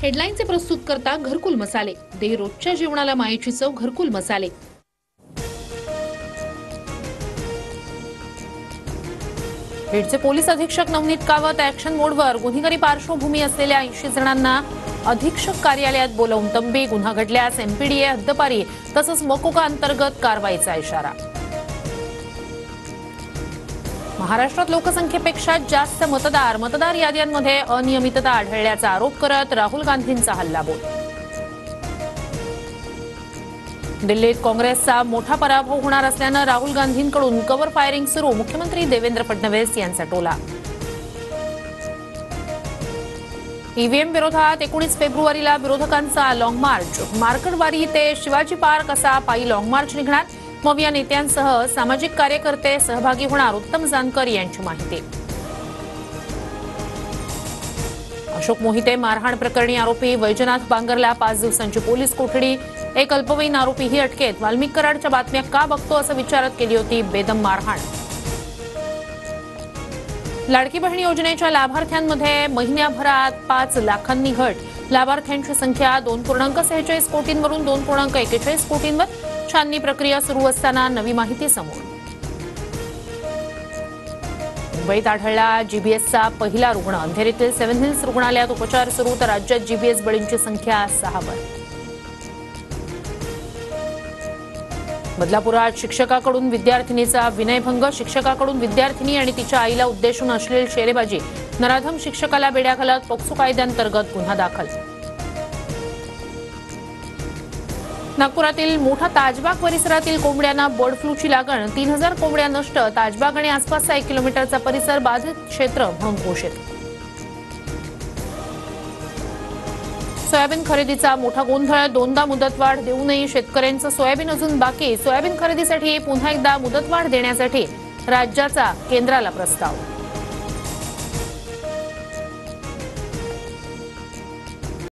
हेडलाईनचे प्रस्तुत करता घरकुल मसाले. दे रोजच्या जेवणाला मायेची चव घरकुल मसाले. बीडचे पोलीस अधीक्षक नवनीत कावत ऍक्शन मोडवर. गुन्हेगारी पार्श्वभूमी असलेल्या 80 जणांना अधीक्षक कार्यालयात बोलावून तंबी. गुन्हा घडल्यास एमपीडीए हद्दपारी तसंच मकोका अंतर्गत कारवाईचा इशारा. महाराष्ट्रात लोकसंख्येपेक्षा जास्त मतदार याद्यांमध्ये अनियमितता आढळल्याचा आरोप करत राहुल गांधींचा हल्लाबोल. दिल्लीत काँग्रेसचा मोठा पराभव होणार असल्यानं राहुल गांधींकडून कव्हर फायरिंग सुरू. मुख्यमंत्री देवेंद्र फडणवीस यांचा टोला. ईव्हीएम विरोधात 19 फेब्रुवारीला विरोधकांचा लॉंग मार्च. मार्कडवाडी ते शिवाजी पार्क असा पायी लॉंग मार्च निघणार. मग या नेत्यांसह सामाजिक कार्यकर्ते सहभागी होणार. उत्तम जानकर यांची माहिती. अशोक मोहिते मारहाण प्रकरणी आरोपी वैजनाथ बांगरला 5 दिवसांची पोलीस कोठडी. एक अल्पवयीन आरोपीही अटकेत. वाल्मिक कराडच्या बातम्या का बघतो असं विचारत केली होती बेदम मारहाण. लाडकी बहीण योजनेच्या लाभार्थ्यांमध्ये महिन्याभरात 5 लाखांनी घट. लाभार्थ्यांची संख्या 2.46 कोटींवरून 2.41 कोटींवर. छाननी प्रक्रिया सुरू असताना नवी माहिती समोर. मुंबईत आढळला जीबीएसचा पहिला रुग्ण. अंधेरीतील 7 हिल्स रुग्णालयात उपचार सुरू तर राज्यात जीबीएस बळींची संख्या 6 वर. बदलापुरात शिक्षकाकडून विद्यार्थिनीचा विनयभंग. शिक्षकाकडून विद्यार्थिनी आणि तिच्या आईला उद्देशून अश्लील शेरेबाजी. नराधम शिक्षकाला बेड्या घालत पोक्सो कायद्याअंतर्गत गुन्हा दाखल. नागपुरातील मोठा ताजबाग परिसरातील कोंबड्यांना बर्ड फ्लूची लागण. 3000 कोंबड्या नष्ट. ताजबाग आणि आसपासचा 1 किलोमीटरचा परिसर बाधित क्षेत्र म्हणून घोषित. सोयाबीन खरेदीचा मोठा गोंधळ. 2दा मुदतवाढ देऊनही शेतकऱ्यांचं सोयाबीन अजून बाकी. सोयाबीन खरेदीसाठी पुन्हा एकदा मुदतवाढ देण्यासाठी राज्याचा केंद्राला प्रस्ताव.